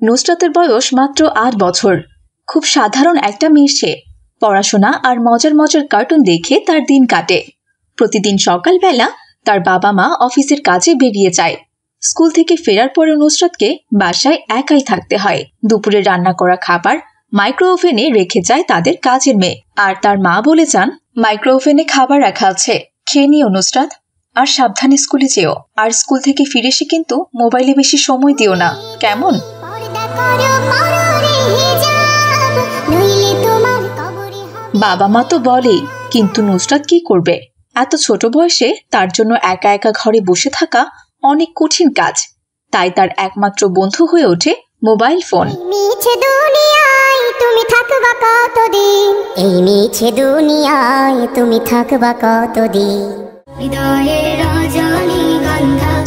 নুসরাতের বয়স মাত্র ৮ বছর। খুব সাধারণ একটা মেয়ে সে। পড়াশোনা আর মজার মজার কার্টুন দেখে তার দিন কাটে। প্রতিদিন সকালবেলা তার বাবা মা অফিসের কাজে বেরিয়ে যায়। স্কুল থেকে ফেরার পরে নুসরাতকে বাসায় একাই থাকতে হয়। দুপুরে রান্না করা খাবার মাইক্রো ওভেনে রেখে যায় তাদের কাজের মেয়ে। আর তার মা বলে যান, মাইক্রো ওভেনে খাবার রাখা আছে, খেয়ে নিও নুসরাত, আর সাবধানে স্কুলে যেও। আর স্কুল থেকে ফিরে এসে কিন্তু মোবাইলে বেশি সময় দিও না, কেমন? বাবা মা তো বলেই, কিন্তু নুসরাত কি করবে? এত ছোট বয়সে তার জন্য একা একা ঘরে বসে থাকা অনেক কঠিন কাজ। তাই তার একমাত্র বন্ধু হয়ে ওঠে মোবাইল ফোন।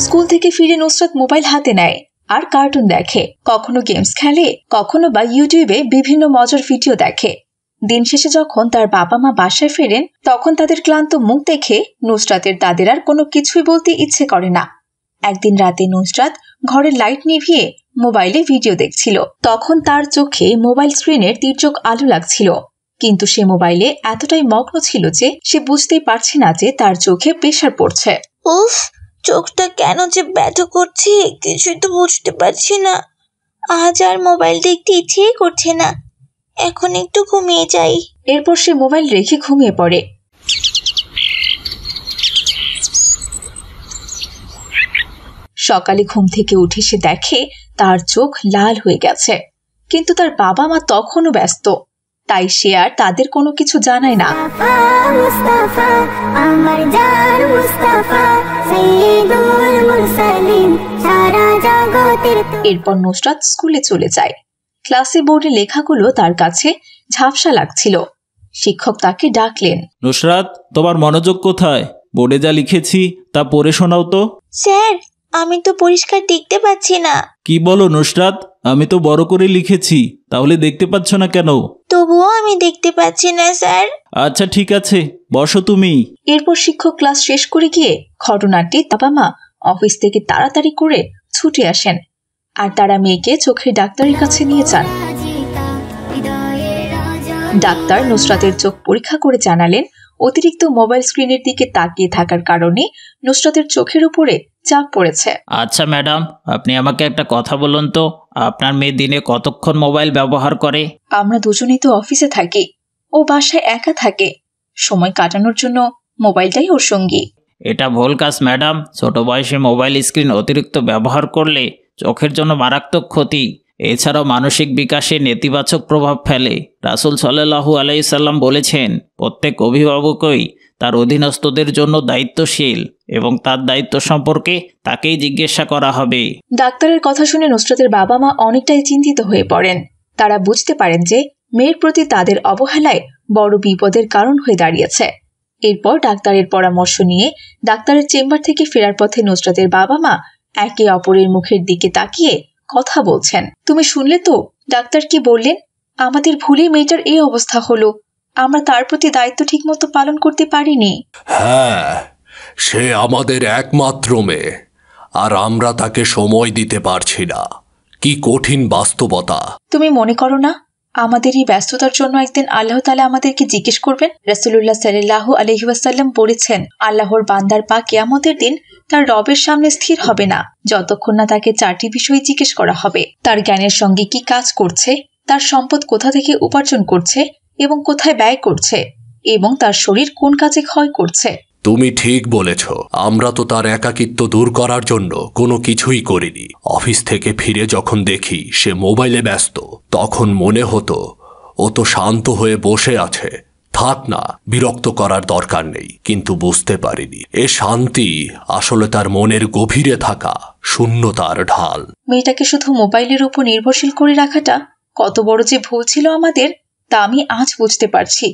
স্কুল থেকে ফিরে নুসরাত মোবাইল হাতে নেয় আর কার্টুন দেখে, কখনো গেমস খেলে, কখনো বা ইউটিউবে বিভিন্ন মজার ভিডিও দেখে। দিন শেষে যখন তার বাবা মা বাসায় ফেরেন, তখন তাদের ক্লান্ত মুখ দেখে নুসরাতের তাদের আর কোনো কিছুই বলতে ইচ্ছে করে না। একদিন রাতে নুসরাত ঘরের লাইট নিভিয়ে মোবাইলে ভিডিও দেখছিল। তখন তার চোখে মোবাইল স্ক্রিনের তির্যক আলো লাগছিল, কিন্তু সে মোবাইলে এতটাই মগ্ন ছিল যে সে বুঝতেই পারছে না যে তার চোখে প্রেসার পড়ছে। উফ, চোখটা কেন যে ব্যথা করছে কিছুই তো বুঝতে পারছি না। আজ আর মোবাইল দেখতে ইচ্ছেই করছে না, এখন একটু ঘুমিয়ে যাই। এরপর সে মোবাইল রেখে ঘুমিয়ে পড়ে। সকালে ঘুম থেকে উঠে সে দেখে তার চোখ লাল হয়ে গেছে, কিন্তু তার বাবা মা তখনও ব্যস্ত, তাই সে আর তাদের কোনো কিছু জানায় না। এরপর নুসরাত স্কুলে চলে যায়। ক্লাসে বোর্ডে লেখাগুলো তার কাছে ঝাপসা লাগছিল। শিক্ষক তাকে ডাকলেন। নুসরাত, তোমার মনোযোগ কোথায়? বোর্ডে যা লিখেছি তা পড়ে শোনাও তো। স্যার, আমি তো পরিষ্কার দেখতে পাচ্ছি না। কি বলো নুসরাত? আমি তো বড় করে লিখেছি, তাহলে দেখতে পাচ্ছ না কেন? তবুও আমি দেখতে পাচ্ছি না স্যার। আচ্ছা ঠিক আছে, বসো তুমি। এরপর শিক্ষক ক্লাস শেষ করে গিয়ে ঘটনাটি বাবা মা অফিস থেকে তাড়াতাড়ি করে ছুটে আসেন, আর তারা মেয়েকে চোখের ডাক্তারের কাছে নিয়ে যান। ডাক্তার নুসরাতের চোখ পরীক্ষা করে জানালেন, অতিরিক্ত মোবাইল স্ক্রিনের দিকে তাকিয়ে থাকার কারণে নুসরাতের চোখের উপরে চাপ পড়েছে। আচ্ছা ম্যাডাম, আপনি আমাকে একটা কথা বলুন তো, আপনার মেয়ে দিনে কতক্ষণ মোবাইল ব্যবহার করে? আমরা দুজনেই তো অফিসে থাকি, ও বাসায় একা থাকে, সময় কাটানোর জন্য মোবাইলটাই ওর সঙ্গী। এটা ভুল কাজ ম্যাডাম। ছোট বয়সে মোবাইল স্ক্রিন অতিরিক্ত ব্যবহার করলে চোখের জন্য মারাত্মক ক্ষতি, এছাড়াও মানসিক বিকাশে নেতিবাচক প্রভাব ফেলে। রাসূল সাল্লাল্লাহু আলাইহি সাল্লাম বলেছেন, প্রত্যেক অভিভাবকই তার অধীনস্থদের জন্য দায়িত্বশীল এবং তার দায়িত্ব সম্পর্কে তাকেই জিজ্ঞাসা করা হবে। ডাক্তারের কথা শুনে নুসরাতের বাবা মা অনেকটাই চিন্তিত হয়ে পড়েন। তারা বুঝতে পারেন যে মেয়ের প্রতি তাদের অবহেলায় বড় বিপদের কারণ হয়ে দাঁড়িয়েছে। এরপর ডাক্তারের পরামর্শ নিয়ে ডাক্তারের চেম্বার থেকে ফেরার পথে নুসরাতের বাবা মা একে অপরের মুখের দিকে তাকিয়ে কথা বলছেন। তুমি শুনলে তো ডাক্তার কি বললেন? আমাদের ভুলে মেয়েটার এই অবস্থা হলো, আমরা তার প্রতি দায়িত্ব ঠিকমতো পালন করতে পারিনি। হ্যাঁ, সে আমাদের একমাত্র মেয়ে, আর আমরা তাকে সময় দিতে পারছি না। কি কঠিন বাস্তবতা। তুমি মনে করো না আমাদের এই ব্যস্ততার জন্য একদিন আল্লাহ তাআলা আমাদেরকে জিজ্ঞেস করবেন? রাসূলুল্লাহ সাল্লাল্লাহু আলাইহি ওয়াসাল্লাম বলেছেন, আল্লাহর বান্দার পা কিয়ামতের দিন তার রবের সামনে স্থির হবে না যতক্ষণ না তাকে 4টি বিষয় জিজ্ঞেস করা হবে। তার জ্ঞানের সঙ্গে কি কাজ করছে, তার সম্পদ কোথা থেকে উপার্জন করছে এবং কোথায় ব্যয় করছে, এবং তার শরীর কোন কাজে ক্ষয় করছে। তুমি ঠিক বলেছ। আমরা তো তার একাকিত্ব দূর করার জন্য কোনো কিছুই করিনি। অফিস থেকে ফিরে যখন দেখি সে মোবাইলে ব্যস্ত, তখন মনে হতো ও তো শান্ত হয়ে বসে আছে, থাক না, বিরক্ত করার দরকার নেই। কিন্তু বুঝতে পারিনি এ শান্তি আসলে তার মনের গভীরে থাকা শূন্যতার ঢাল। মেয়েটাকে শুধু মোবাইলের উপর নির্ভরশীল করে রাখাটা কত বড় যে ভুল ছিল আমাদের, তা আমি আজ বুঝতে পারছি।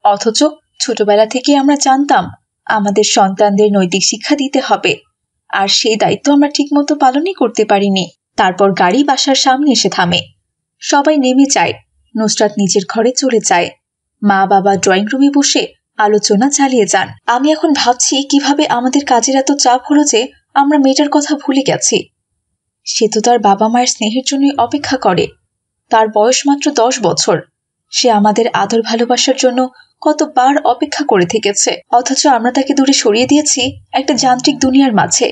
অথচ ছোটবেলা থেকে আমরা জানতাম আমাদের সন্তানদের নৈতিক শিক্ষা দিতে হবে, আর সেই দায়িত্ব আমরা ঠিকমতো পালনই করতে পারিনি। তারপর গাড়ি বাসার সামনে এসে থামে। সবাই নেমে যায়। নুসরাত নিজের ঘরে চলে যায়। মা বাবা ড্রয়িং রুমে বসে আলোচনা চালিয়ে যান। আমি এখন ভাবছি কিভাবে আমাদের কাজের এত চাপ হলো যে আমরা মেয়েটার কথা ভুলে গেছি। সে তো তার বাবা মায়ের স্নেহের জন্যই অপেক্ষা করে। তার বয়স মাত্র 10 বছর। সে আমাদের আদর ভালোবাসার জন্য কতবার অপেক্ষা করে থেকেছে, অথচ আমরা তাকে দূরে সরিয়ে দিয়েছি একটা যান্ত্রিক দুনিয়ার মাঝে।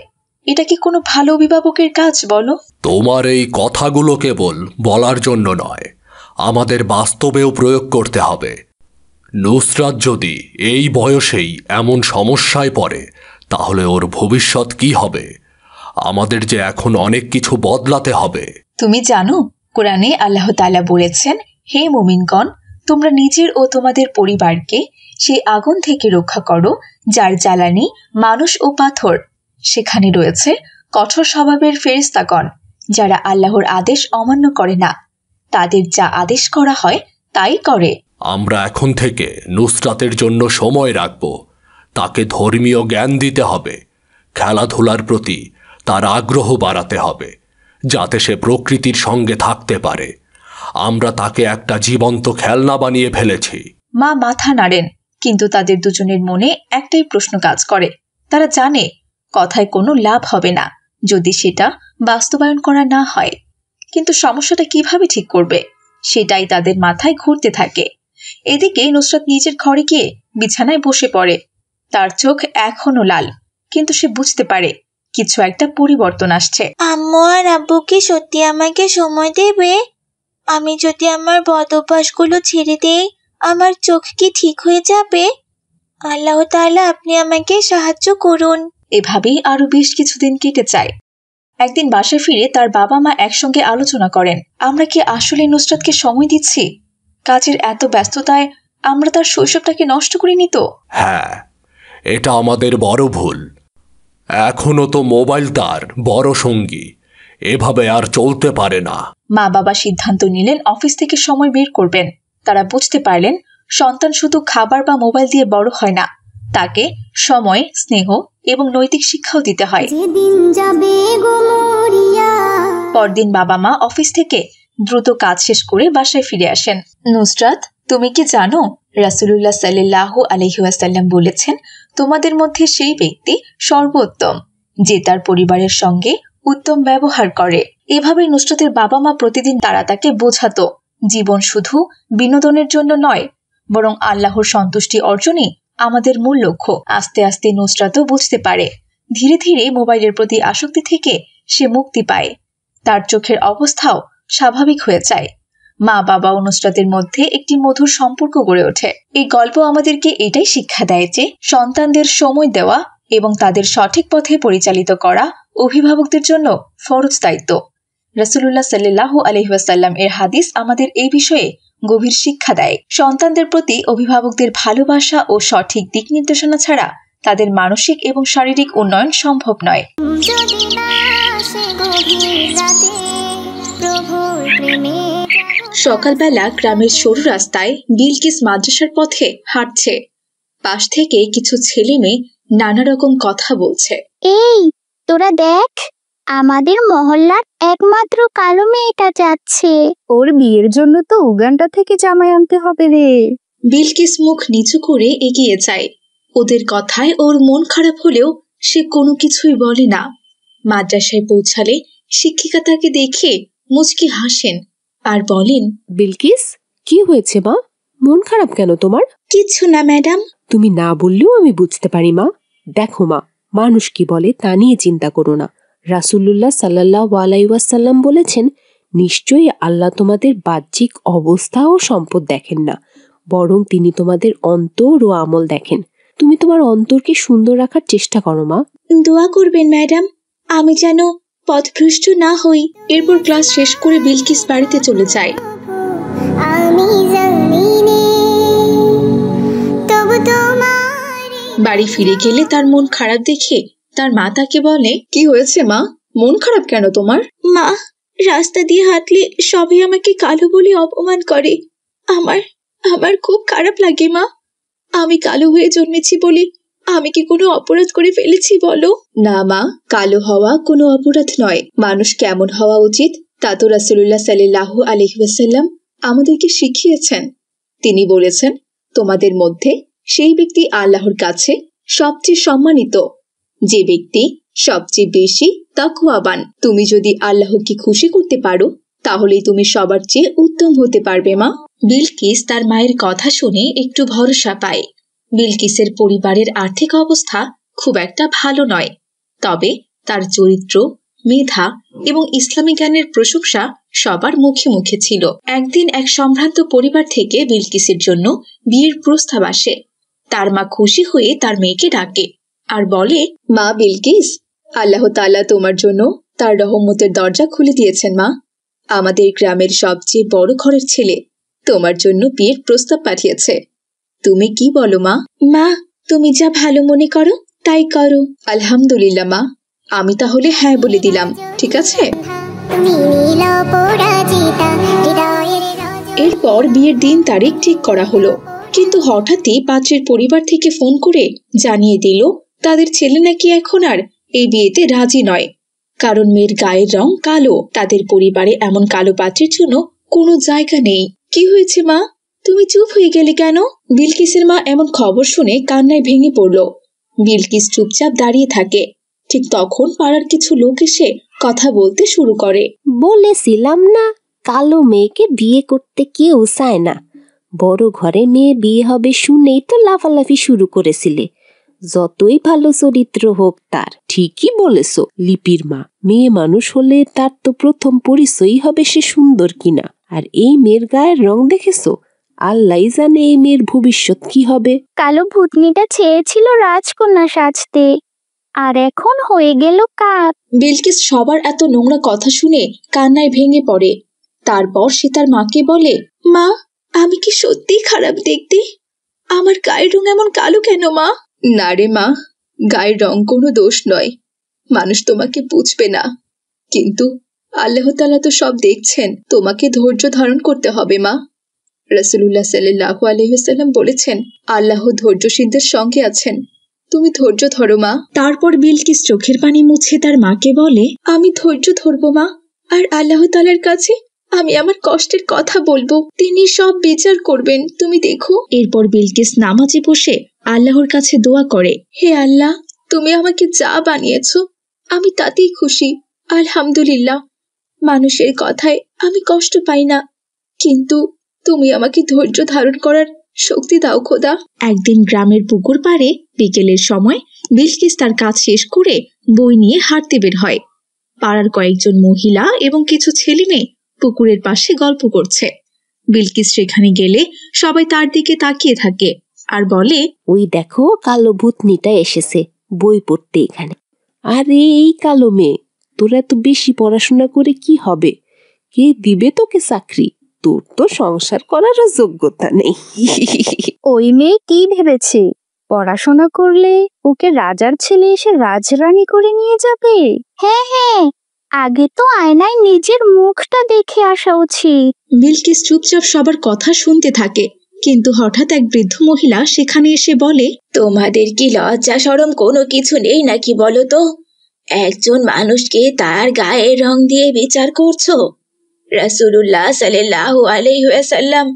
এটা কি কোনো ভালো অভিভাবকের কাজ বলো? তোমার এই কথাগুলো কেবল বলার জন্য নয়, আমাদের বাস্তবেও প্রয়োগ করতে হবে। নুসরাত যদি এই বয়সেই এমন সমস্যায় পড়ে, তাহলে ওর ভবিষ্যৎ কি হবে? আমাদের যে এখন অনেক কিছু বদলাতে হবে। তুমি জানো, কোরআনে আল্লাহ তাআলা বলেছেন, হে মুমিনগণ, তোমরা নিজের ও তোমাদের পরিবারকে সেই আগুন থেকে রক্ষা করো যার জ্বালানি মানুষ ও পাথর। সেখানে রয়েছে কঠোর স্বভাবের ফেরেশতাগণ, যারা আল্লাহর আদেশ অমান্য করে না। তাদের যা আদেশ করা হয় তাই করে। আমরা এখন থেকে নুসরাতের জন্য সময় রাখব। তাকে ধর্মীয় জ্ঞান দিতে হবে, খেলাধুলার প্রতি তার আগ্রহ বাড়াতে হবে, যাতে সে প্রকৃতির সঙ্গে থাকতে পারে। আমরা তাকে একটা জীবন্ত খেলনা বানিয়ে ফেলেছি। মা মাথা নাড়েন, কিন্তু তাদের দুজনের মনে একটাই প্রশ্ন কাজ করে। তারা জানে কথায় কোনো লাভ হবে না যদি সেটা বাস্তবায়ন করা না হয়। কিন্তু সমস্যাটা কিভাবে ঠিক করবে সেটাই তাদের মাথায় ঘুরতে থাকে। এদিকে নুসরাত নিজের ঘরে গিয়ে বিছানায় বসে পড়ে। তার চোখ এখনো লাল, কিন্তু সে বুঝতে পারে কিছু একটা পরিবর্তন আসছে। আম্মু আর আব্বু কি সত্যি আমাকে সময় দেবে? আমি যদি আমার বদ অভ্যাসগুলো ছেড়ে দেই, আমার চোখ কি ঠিক হয়ে যাবে? আল্লাহ তাআলা, আপনি আমাকে সাহায্য করুন। এভাবেই আরো বেশ কিছুদিন কেটে যায়। একদিন বাসায় ফিরে তার বাবা মা একসঙ্গে আলোচনা করেন, আমরা কি আসলে নুসরাতকে সময় দিচ্ছি? কাজের এত ব্যস্ততায় আমরা তার শৈশবটাকে নষ্ট করিনি তো? হ্যাঁ, এটা আমাদের বড় ভুল। এখনো তো মোবাইল তার বড় সঙ্গী, এভাবে আর চলতে পারে না। মা বাবা সিদ্ধান্ত নিলেন অফিস থেকে সময় বের করবেন। তারা বুঝতে পারলেন সন্তান শুধু খাবার বা মোবাইল দিয়ে বড় হয় না, তাকে সময়, স্নেহ এবং নৈতিক শিক্ষাও দিতে হয়। পরদিন বাবা মা অফিস থেকে দ্রুত কাজ শেষ করে বাসায় ফিরে আসেন। নুসরাত, তুমি কি জানো, রাসূলুল্লাহ সাল্লাল্লাহু আলাইহি ওয়াসাল্লাম বলেছেন, তোমাদের মধ্যে সেই ব্যক্তি সর্বোত্তম যে তার পরিবারের সঙ্গে উত্তম ব্যবহার করে। এভাবে নুসরাতের বাবা মা প্রতিদিন তারা তাকে বোঝাতো, জীবন শুধু বিনোদনের জন্য নয়, বরং আল্লাহর সন্তুষ্টি অর্জনই আমাদের মূল লক্ষ্য। আস্তে আস্তে নুসরাতও বুঝতে পারে। ধীরে ধীরে মোবাইলের প্রতি আসক্তি থেকে সে মুক্তি পায়। তার চোখের অবস্থাও স্বাভাবিক হয়ে যায়। মা বাবা ও নুসরাতের মধ্যে একটি মধুর সম্পর্ক গড়ে ওঠে। এই গল্প আমাদেরকে এটাই শিক্ষা দেয় যে সন্তানদের সময় দেওয়া এবং তাদের সঠিক পথে পরিচালিত করা অভিভাবকদের জন্য ফরজ দায়িত্ব। রাসূলুল্লাহ সাল্লাল্লাহু আলাইহি ওয়াসাল্লাম এর হাদিস আমাদের এই বিষয়ে গভীর শিক্ষা দেয়। সন্তানদের প্রতি অভিভাবকদের ভালোবাসা ও সঠিক দিক নির্দেশনা ছাড়া তাদের মানসিক এবং শারীরিক উন্নয়ন সম্ভব নয়। সকালবেলা গ্রামের সরু রাস্তায় বিলকিস মাদ্রাসার পথে হাঁটছে। পাশ থেকে কিছু ছেলে মেয়ে নানা রকম কথা বলছে। এই তোরা দেখ, আমাদের মহল্লার একমাত্র কালো মেয়েটা যাচ্ছে। ওর বিয়ের জন্য তো উগান্ডা থেকে জামাই আনতে হবে রে। বিলকিস মুখ নিচু করে এগিয়ে যায়। ওদের কথায় ওর মন খারাপ হলেও সে কোনো কিছুই বলে না। মাদ্রাসায় পৌঁছালে শিক্ষিকা তাকে দেখে মুচকি হাসেন আর বলেন, বিলকিস, কি হয়েছে মা? মন খারাপ কেন তোমার? কিছু না ম্যাডাম। তুমি না বললেও আমি বুঝতে পারি মা। দেখো মা, মানুষ কি বলে তা নিয়ে চিন্তা করো না। রাসূলুল্লাহ সাল্লাল্লাহু আলাইহি ওয়াসাল্লাম বলেছেন, নিশ্চয়ই আল্লাহ তোমাদের বাহ্যিক অবস্থা ও সম্পদ দেখেন না, বরং তিনি তোমাদের অন্তর ও আমল দেখেন। তুমি তোমার অন্তরকে সুন্দর রাখার চেষ্টা করো মা। দোয়া করবেন ম্যাডাম, আমি যেন পথভ্রষ্ট না হই। এরপর ক্লাস শেষ করে বিলকিস বাড়িতে চলে যায়। বাড়ি ফিরে গেলে তার মন খারাপ দেখে তার মা তাকে বলে, কি হয়েছে মা, মন খারাপ কেন তোমার? মা, রাস্তা দিয়ে হাঁটলে সবাই আমাকে কালো বলে অপমান করে। আমার খুব খারাপ লাগে মা। আমি কালো হয়ে জন্মেছি বলে আমি কি কোনো অপরাধ করে ফেলেছি বলো? না মা, কালো হওয়া কোনো অপরাধ নয়। মানুষ কেমন হওয়া উচিত তা তো রাসূলুল্লাহ সাল্লাল্লাহু আলাইহি ওয়াসাল্লাম আমাদেরকে শিখিয়েছেন। তিনি বলেছেন, তোমাদের মধ্যে সেই ব্যক্তি আল্লাহর কাছে সবচেয়ে সম্মানিত যে ব্যক্তি সবচেয়ে বেশি তাকওয়াবান। তুমি যদি আল্লাহকে খুশি করতে পারো তাহলেই তুমি সবার চেয়ে উত্তম হতে পারবে মা। বিলকিস তার মায়ের কথা শুনে একটু ভরসা পায়। বিলকিসের পরিবারের আর্থিক অবস্থা খুব একটা ভালো নয়, তবে তার চরিত্র, মেধা এবং ইসলামী জ্ঞানের প্রশংসা সবার মুখে মুখে ছিল। একদিন এক সম্ভ্রান্ত পরিবার থেকে বিলকিসের জন্য বিয়ের প্রস্তাব আসে। তার মা খুশি হয়ে তার মেয়েকে ডাকে আর বলে, মা বিলকিস, আল্লাহ তাআলা তোমার জন্য তার রহমতের দরজা খুলে দিয়েছেন মা। আমাদের গ্রামের সবচেয়ে বড় ঘরের ছেলে তোমার জন্য বিয়ের প্রস্তাব পাঠিয়েছে। তুমি কি বলো মা? মা, তুমি যা ভালো মনে করো তাই করো। আলহামদুলিল্লাহ মা, আমি তাহলে হ্যাঁ বলে দিলাম, ঠিক আছে? এরপর বিয়ের দিন তারিখ ঠিক করা হলো, কিন্তু হঠাৎই পাত্রের পরিবার থেকে ফোন করে জানিয়ে দিল তাদের ছেলে নাকি এখন আর এই বিয়েতে রাজি নয়, কারণ মেয়ের গায়ের রং কালো। তাদের পরিবারে এমন কালো পাত্রের জন্য কোনো জায়গা নেই। কি হয়েছে মা, তুমি চুপ হয়ে গেলে কেন? বিলকিসের মা এমন খবর শুনে কান্নায় ভেঙে পড়ল। বিলকিস চুপচাপ দাঁড়িয়ে থাকে। ঠিক তখন পাড়ার কিছু লোক এসে কথা বলতে শুরু করে। বলেছিলাম না, কালো মেয়েকে বিয়ে করতে কেউ চায় না। বড় ঘরে মেয়ে বিয়ে হবে শুনেই তো লাফালাফি শুরু করেছিলে। যতই ভালো চরিত্র হোক তার। ঠিকই বলেছো লিপির মা, মেয়ে মানুষ হলে তার তো প্রথম পরিচয়ই হবে সে সুন্দর কিনা। আর এই মেয়ের গায়ের রং দেখেছো? আল্লাহ জানে এই মেয়ের ভবিষ্যৎ কি হবে। কালো ভূতনিটা চেয়েছিল রাজকন্যা সাজতে, আর এখন হয়ে গেল কাক। বিলকিস সবার এত নোংরা কথা শুনে কান্নায় ভেঙে পড়ে। তারপর সে তার মাকে বলে, মা, আমি কি সত্যিই খারাপ দেখতে? আমার গায়ের রং এমন কালো কেন মা? না রে মা, গায়ের রং কোনো দোষ নয়। মানুষ তোমাকে বুঝবে না, কিন্তু আল্লাহ তাআলা তো সব দেখছেন। তোমাকে ধৈর্য ধারণ করতে হবে মা। রাসূলুল্লাহ সাল্লাল্লাহু আলাইহি ওয়াসাল্লাম বলেছেন, আল্লাহ ধৈর্যশীলদের সঙ্গে আছেন। তুমি ধৈর্য ধরো মা। তারপর বিলকিস চোখের পানি মুছে তার মাকে বলে, আমি ধৈর্য ধরবো মা, আর আল্লাহ তাআলার কাছে আমি আমার কষ্টের কথা বলবো, তিনি সব বিচার করবেন, তুমি দেখো। এরপর বিলকিস নামাজে বসে আল্লাহর কাছে দোয়া করে, হে আল্লাহ, তুমি আমাকে যা বানিয়েছো আমি তাতেই খুশি, আলহামদুলিল্লাহ। মানুষের কথায় আমি কষ্ট পাই না, কিন্তু তুমি আমাকে ধৈর্য ধারণ করার শক্তি দাও খোদা। একদিন গ্রামের পুকুর পাড়ে বিকেলের সময় বিলকিস তার কাজ শেষ করে বই নিয়ে হাঁটতে বের হয়। পাড়ার কয়েকজন মহিলা এবং কিছু ছেলে মেয়ে পুকুরের পাশে গল্প করছে। বিলকিস সেখানে গেলে সবাই তার দিকে তাকিয়ে থাকে আর বলে, ওই দেখো কালো ভূতনিটা এসেছে বই পড়তে এখানে। আরে এই কালো মেয়ে, তোরা এত বেশি পড়াশোনা করে কি হবে? কে দিবে তোকে চাকরি? তোর তো সংসার করার যোগ্যতা নেই। ওই মেয়ে কি ভেবেছে পড়াশোনা করলে ওকে রাজার ছেলে এসে রাজরানী করে নিয়ে যাবে? হ্যাঁ হ্যাঁ, আগে তো আয়নায় নিজের মুখটা দেখে আসা উচিত। বিলকিস চুপচাপ সবার কথা শুনতে থাকে, কিন্তু হঠাৎ এক বৃদ্ধ মহিলা সেখানে এসে বলে, তোমাদের কি লজ্জা শরম কোনো কিছু নেই নাকি বলো তো? একজন মানুষকে তার গায়ের রং দিয়ে বিচার করছো? রাসূলুল্লাহ সাল্লাল্লাহু আলাইহি ওয়াসাল্লাম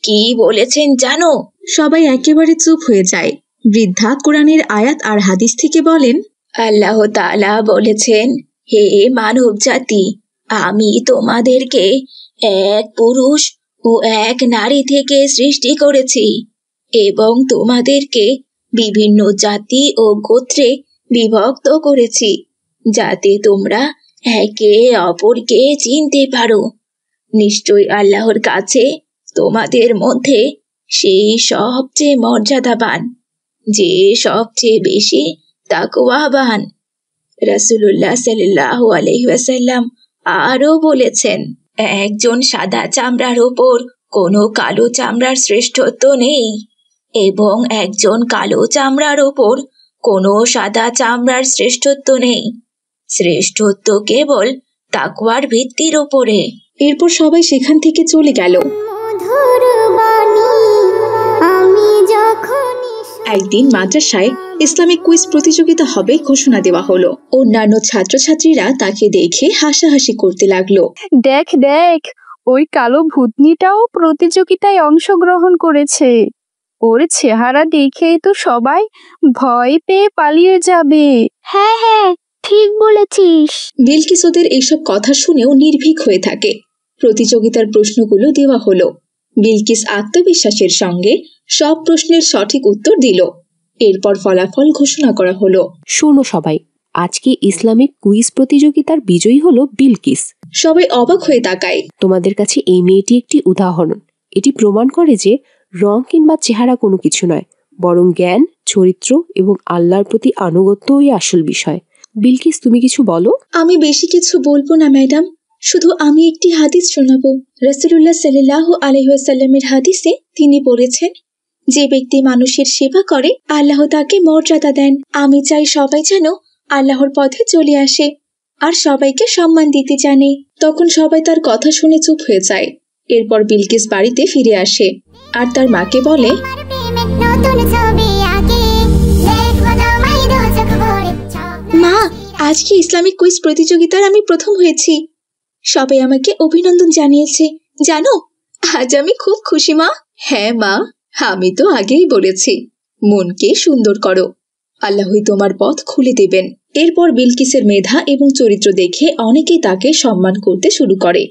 কি বলেছেন জানো? সবাই একেবারে চুপ হয়ে যায়। বৃদ্ধা কোরআনের আয়াত আর হাদিস থেকে বলেন, আল্লাহ তাআলা বলেছেন, হে মানব জাতি, আমি তোমাদেরকে এক পুরুষ ও এক নারী থেকে সৃষ্টি করেছি এবং তোমাদেরকে বিভিন্ন জাতি ও গোত্রে বিভক্ত করেছি, যাতে তোমরা একে অপরকে চিনতে পারো। নিশ্চয়ই আল্লাহর কাছে তোমাদের মধ্যে সেই সবচেয়ে মর্যাদাবান, যে সবচেয়ে বেশি তাকওয়াবান। রাসূলুল্লাহ সাল্লাল্লাহু আলাইহি ওয়াসাল্লাম আরো বলেছেন, একজন সাদা চামড়ার ওপর কোনো কালো চামড়ার শ্রেষ্ঠত্ব নেই এবং একজন কালো চামড়ার ওপর কোনো সাদা চামড়ার শ্রেষ্ঠত্ব নেই। শ্রেষ্ঠত্ব কেবল তাকওয়ার ভিত্তির উপরে। এরপর সবাই সেখান থেকে চলে গেল। একদিন মাদ্রাসায় ইসলামিক কুইজ প্রতিযোগিতা হবে ঘোষণা দেওয়া হলো। অন্যান্য ছাত্রছাত্রীরা তাকে দেখে হাসাহাসি করতে লাগলো। দেখ দেখ, ওই কালো ভূতনিটাও প্রতিযোগিতায় অংশগ্রহণ করেছে। ওর চেহারা দেখেই তো সবাই ভয় পেয়ে পালিয়ে যাবে। হ্যাঁ হ্যাঁ, ঠিক বলেছিস। বিলকিস ওদের এইসব কথা শুনেও নির্ভীক হয়ে থাকে। প্রতিযোগিতার প্রশ্নগুলো দেওয়া হলো। বিলকিস আত্মবিশ্বাসের সঙ্গে সব প্রশ্নের সঠিক উত্তর দিল। এরপর ফলাফল ঘোষণা করা হলো। শোনো সবাই, আজকে ইসলামিক কুইজ প্রতিযোগিতার বিজয়ী হলো বিলকিস। সবাই অবাক হয়ে তাকায়। তোমাদের কাছে এই মেয়েটি একটি উদাহরণ। এটি প্রমাণ করে যে রং কিংবা চেহারা কোনো কিছু নয়, বরং জ্ঞান, চরিত্র এবং আল্লাহর প্রতি আনুগত্যই আসল বিষয়। বিলকিস, তুমি কিছু বলো। আমি বেশি কিছু বলবো না ম্যাডাম, শুধু আমি একটি হাদিস শোনাবো। রাসূলুল্লাহ সাল্লাল্লাহু আলাইহি ওয়াসাল্লামের হাদিসে তিনি বলেছেন, যে ব্যক্তি মানুষের সেবা করে আল্লাহ তাকে মর্যাদা দেন। আমি চাই সবাই যেন আল্লাহর পথে চলে আসে আর সবাইকে সম্মান দিতে জানে। তখন সবাই তার কথা শুনে চুপ হয়ে যায়। এরপর বিলকিস বাড়িতে ফিরে আসে আর তার মাকে বলে, মা, আজকে ইসলামিক কুইজ প্রতিযোগিতার আমি প্রথম হয়েছি। সবাই আমাকে অভিনন্দন জানিয়েছে। জানো, আজ আমি খুব খুশি মা। হ্যাঁ মা, আমি তো আগেই বলেছি, মনকে সুন্দর করো, আল্লাহই তোমার পথ খুলে দেবেন। এরপর বিলকিসের মেধা এবং চরিত্র দেখে অনেকেই তাকে সম্মান করতে শুরু করে,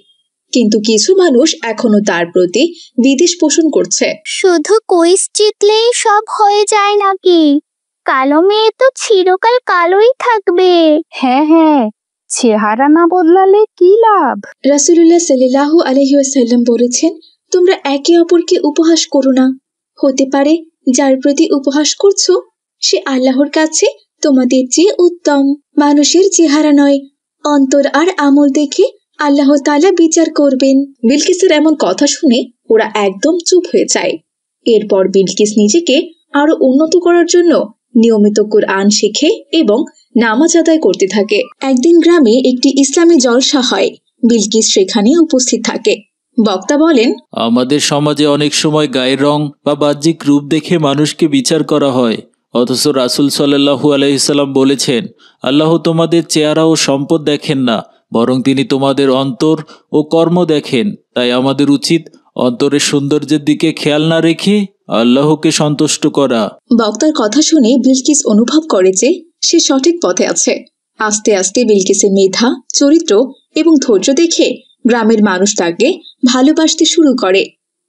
কিন্তু কিছু মানুষ এখনো তার প্রতি বিদ্বেষ পোষণ করছে। শুধু কুইজ জিতলেই সব হয়ে যায় নাকি? কালো মেয়ে তো চিরকাল কালোই থাকবে। হ্যাঁ হ্যাঁ, চেহারা না বদলালে কি লাভ? রাসূলুল্লাহ সাল্লাল্লাহু আলাইহি ওয়াসাল্লাম বলেছেন, তোমরা একে অপরকে উপহাস করো না। হতে পারে যার প্রতি উপহাস করছো সে আল্লাহর কাছে তোমাদের চেয়ে উত্তম। মানুষের চেহারা নয়, অন্তর আর আমল দেখে আল্লাহ তাআলা বিচার করবেন। বিলকিসের এমন কথা শুনে ওরা একদম চুপ হয়ে যায়। এরপর বিলকিস নিজেকে আরো উন্নত করার জন্য নিয়মিত কুরআন শেখে এবং নামাজ আদায় করতে থাকে। একদিন গ্রামে একটি ইসলামী জলসা হয়। বিলকিস সেখানে উপস্থিত থাকে। বক্তা বলেন, আমাদের সমাজে অনেক সময় গায়ের রং বা বাহ্যিক রূপ দেখে মানুষকে বিচার করা হয়, অথচ রাসূল সাল্লাল্লাহু আলাইহি সাল্লাম বলেছেন, আল্লাহ তোমাদের চেহারা ও সম্পদ দেখেন না, বরং তিনি তোমাদের অন্তর ও কর্ম দেখেন। তাই আমাদের উচিত অন্তরের সৌন্দর্যের দিকে খেয়াল না রেখে আল্লাহকে সন্তুষ্ট করা। বক্তার কথা শুনে বিলকিস অনুভব করে যে সে সঠিক পথে আছে। আস্তে আস্তে বিলকিসের মেধা, চরিত্র এবং ধৈর্য দেখে গ্রামের মানুষ তাকে ভালোবাসতে শুরু করে।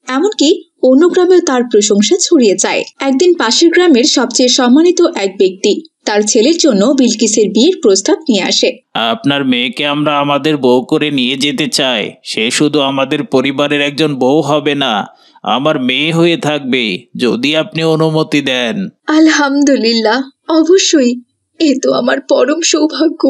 এমনকি অন্য গ্রামেও তার প্রশংসা ছড়িয়ে যায়। একদিন পাশের গ্রামের সবচেয়ে সম্মানিত এক ব্যক্তি তার ছেলের জন্য বিলকিসের বিয়ের প্রস্তাব নিয়ে আসে। আপনার মেয়েকে আমরা আমাদের বউ করে নিয়ে যেতে চাই। সে শুধু আমাদের পরিবারের একজন বউ হবে না, আমার মেয়ে হয়ে থাকবে, যদি আপনি অনুমতি দেন। আলহামদুলিল্লাহ, অবশ্যই, এ তো আমার পরম সৌভাগ্য।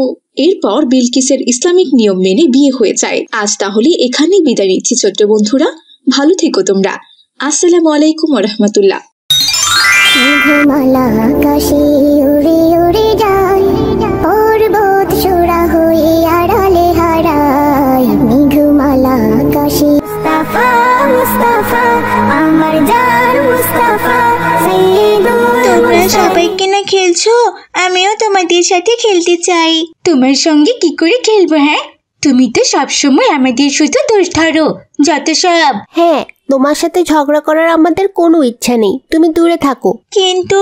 এরপর বিলকিসের ইসলামিক নিয়ম মেনে বিয়ে হয়ে যায়। আজ তাহলে এখানেই বিদায় নিচ্ছি ছোট্ট বন্ধুরা, ভালো থেকো তোমরা। আসসালামু আলাইকুম ওয়া রাহমাতুল্লাহ। মেঘমালা আকাশে উড়ে উড়ে যায়, পর্বত চূড়া হয়ে আড়ালে হারায়। মেঘমালা আকাশে মুস্তাফা মুস্তাফা আমার জান মুস্তাফা সাইয়্যিদুল। তোমরা সবাই কিনা খেলছো, আমিও তোমাদের সাথে খেলতে চাই। তোমার সঙ্গে কি করে খেলবো? হ্যাঁ, তুমি তো সবসময় আমাদের শুধু দোষ ধরো, যত সব। হ্যাঁ, তোমার সাথে ঝগড়া করার আমাদের কোনো ইচ্ছা নেই, তুমি দূরে থাকো। কিন্তু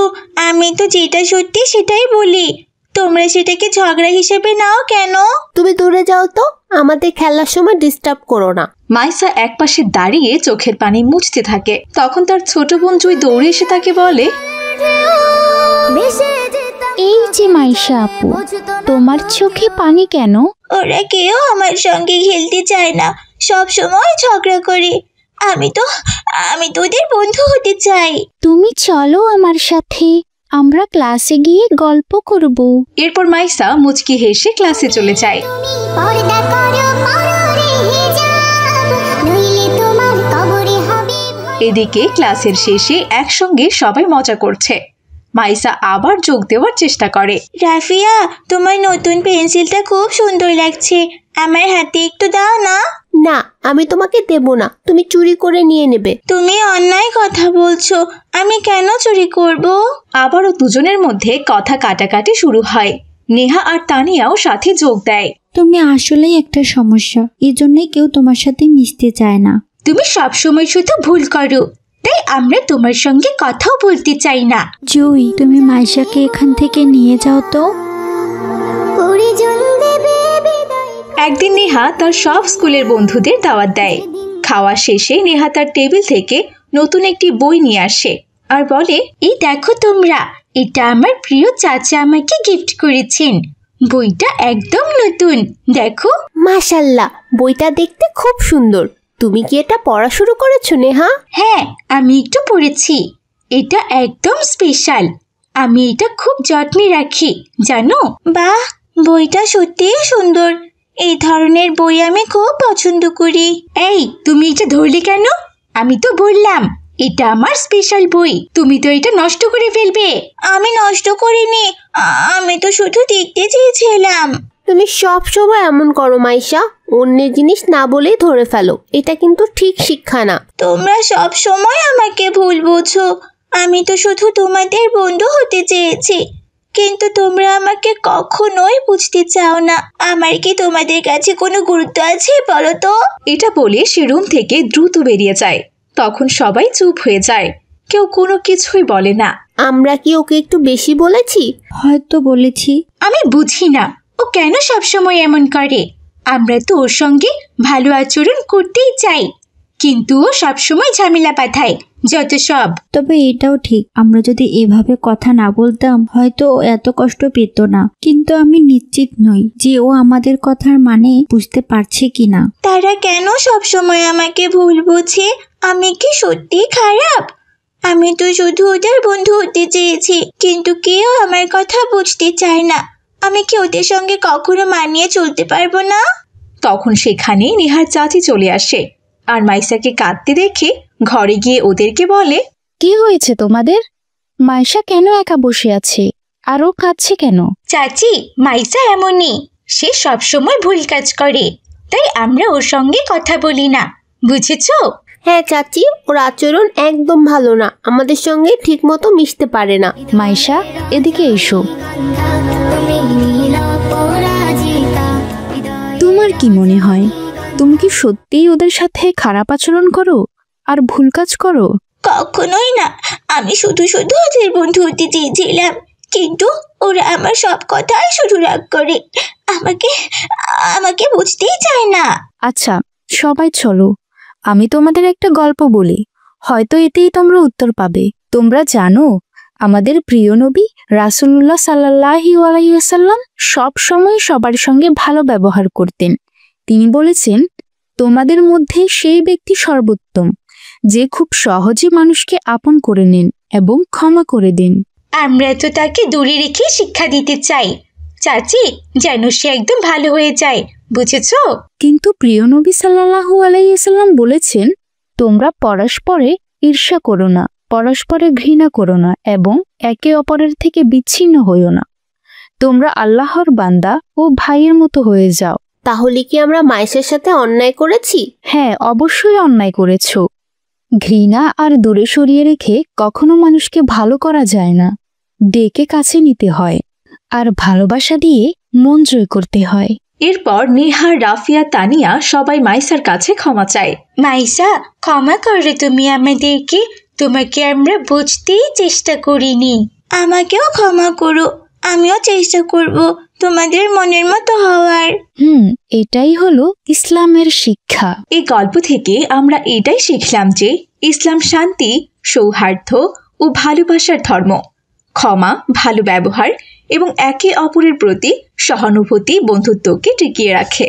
আমি তো যেটা সত্যি সেটাই বলি, তোমরা সেটাকে ঝগড়া হিসেবে নাও কেন? তুমি দূরে যাও তো, আমাদের খেলার সময় ডিস্টার্ব করো না। মাইসা একপাশে দাঁড়িয়ে চোখের পানি মুছতে থাকে। তখন তার ছোট বোন জুই দৌড়ে এসে তাকে বলে, এই যে মাইশা আপু, তোমার চোখে পানি কেন? ওরা কেউ আমার সঙ্গে খেলতে চায় না, সব সময় ঝগড়া করে। আমি তো ওদের বন্ধু হতে চাই। তুমি চলো আমার সাথে, আমরা ক্লাসে গিয়ে গল্প করব। এরপর মাইসা মুচকি হেসে ক্লাসে চলে যায়। এদিকে ক্লাসের শেষে একসঙ্গে সবাই মজা করছে। মাইসা আবার যোগ দেওয়ার চেষ্টা করে। রাফিয়া, তোমার নতুন পেন্সিলটা খুব সুন্দর লাগছে, আমার হাতে একটু দাও না। না, আমি তোমাকে দেব না, তুমি চুরি করে নিয়ে নেবে। তুমি অন্যায় কথা বলছো, আমি কেন চুরি করব? আবারও দুজনের মধ্যে কথা কাটাকাটি শুরু হয়। নেহা আর তানিয়াও সাথে যোগ দেয়। তুমি আসলেই একটা সমস্যা, এজন্যই কেউ তোমার সাথে মিশতে চায় না। তুমি সবসময় শুধু ভুল করো, তাই আমরা তোমার সঙ্গে কথাও বলতে চাই না। জুই, তুমি মাইশাকে এখান থেকে নিয়ে যাও তো। একদিন নেহা তার সব স্কুলের বন্ধুদের দাওয়াত দেয়। খাওয়া শেষে নেহা তার টেবিল থেকে নতুন একটি বই নিয়ে আসে আর বলে, এই দেখো তোমরা, এটা আমার প্রিয় চাচা আমাকে গিফট করেছেন। বইটা একদম নতুন, দেখো। মাশাল্লাহ, বইটা দেখতে খুব সুন্দর। তুমি কি এটা পড়া শুরু করেছো নেহা? হ্যাঁ, আমি একটু পড়েছি। এটা একদম স্পেশাল। আমি এটা খুব যত্নে রাখি, জানো। বাহ, বইটা সত্যিই সুন্দর। এই ধরনের বই আমি খুব পছন্দ করি। এই, তুমি এটা ধরলে কেন? আমি তো বললাম এটা আমার স্পেশাল বই, তুমি তো এটা নষ্ট করে ফেলবে। আমি নষ্ট করিনি, আমি তো শুধু দেখতে চেয়েছিলাম। তুমি সব সময় এমন করো মাইশা, অন্যের জিনিস না বলেই ধরে ফেলো। এটা কিন্তু ঠিক শিক্ষা না। তোমরা সব সময় আমাকে ভুল বোঝো। আমি তো শুধু তোমাদের বন্ধু হতে চেয়েছি, কিন্তু তোমরা আমাকে কখনোই বুঝতে চাও না। আমার কি তোমাদের কাছে কোনো গুরুত্ব আছে বলো তো? এটা বলে সে রুম থেকে দ্রুত বেরিয়ে যায়। তখন সবাই চুপ হয়ে যায়, কেউ কোনো কিছুই বলে না। আমরা কি ওকে একটু বেশি বলেছি? হয়তো বলেছি। আমি বুঝি না ও কেন সবসময় এমন করে। আমরা তো ওর সঙ্গে ভালো আচরণ করতেই চাই, কিন্তু ও সবসময় ঝামেলা পাঠায় যত সব। তবে এটাও ঠিক, আমরা যদি এভাবে কথা না বলতাম হয়তো ও এত কষ্ট পেত না। কিন্তু আমি নিশ্চিত নই যে ও আমাদের কথার মানে বুঝতে পারছে কিনা। তারা কেন সব সময় আমাকে ভুল বোঝে? আমি কি সত্যি খারাপ? আমি তো শুধু ওদের বন্ধু হতে চেয়েছি, কিন্তু কেউ আমার কথা বুঝতে চায় না। আমি কি ওদের সঙ্গে কখনো মানিয়ে চলতে পারবো না? তখন সেখানে নেহার চাচি চলে আসে আর মাইসাকে কাঁদতে দেখে ঘরে গিয়ে ওদেরকে বলে, কি হয়েছে তোমাদের? মাইশা কেন একা বসে আছে? আর ও কাঁদছে কেন? চাচি, মাইসা এমনই, সে সবসময় ভুল কাজ করে, তাই আমরা ওর সঙ্গে কথা বলি না, বুঝেছো? হ্যাঁ চাচি, ওর আচরণ একদম ভালো না, আমাদের সঙ্গে ঠিক মতো মিশতে পারে না। মাইশা, এদিকে এসো। তোমার কি মনে হয়, তুমি কি সত্যিই ওদের সাথে খারাপ আচরণ করো আর ভুল কাজ করো? কখনোই না, আমি শুধু শুধু ওদের বন্ধু হতে চেয়েছিলাম, কিন্তু ওরা আমার সব কথাই শুধু রাগ করে, আমাকে বুঝতেই চায় না। আচ্ছা সবাই চলো, আমি তোমাদের একটা গল্প বলি, হয়তো এতেই তোমরা উত্তর পাবে। তোমরা জানো আমাদের প্রিয় নবী রাসূলুল্লাহ সাল্লাল্লাহু আলাইহি ওয়াসাল্লাম সব সময় সবার সঙ্গে ভালো ব্যবহার করতেন। তিনি বলেছেন, তোমাদের মধ্যে সেই ব্যক্তি সর্বোত্তম যে খুব সহজে মানুষকে আপন করে নেন এবং ক্ষমা করে দেন। আমরা তো তাকে দূরে রেখে শিক্ষা দিতে চাই চাচি, যেন সে একদম ভালো হয়ে যায়, বুঝেছো? কিন্তু প্রিয় নবী সাল্লাল্লাহু আলাইহি ওয়াসাল্লাম বলেছেন, তোমরা পরস্পরে ঈর্ষা করো না, পরস্পরে ঘৃণা করো না এবং একে অপরের থেকে বিচ্ছিন্ন হইও না। তোমরা আল্লাহর বান্দা ও ভাইয়ের মতো হয়ে যাও। তাহলে কি আমরা মাইশার সাথে অন্যায় করেছি? হ্যাঁ, অবশ্যই অন্যায় করেছো। ঘৃণা আর দূরে সরিয়ে রেখে কখনো মানুষকে ভালো করা যায় না, ডেকে কাছে নিতে হয় আর ভালোবাসা দিয়ে মন জয় করতে হয়। এরপর নেহা, রাফিয়া, তানিয়া সবাই মাইসার কাছে ক্ষমা চায়। মাইসা, ক্ষমা করো তুমি আমাদেরকে, তোমাকে আমরা বুঝতেই চেষ্টা করিনি। আমাকেও ক্ষমা করো, আমিও চেষ্টা করব তোমাদের মনের মতো হওয়ার। এটাই হলো ইসলামের শিক্ষা। এই গল্প থেকে আমরা এটাই শিখলাম যে ইসলাম শান্তি, সৌহার্দ্য ও ভালোবাসার ধর্ম। ক্ষমা, ভালো ব্যবহার এবং একে অপরের প্রতি সহানুভূতি বন্ধুত্বকে টিকিয়ে রাখে।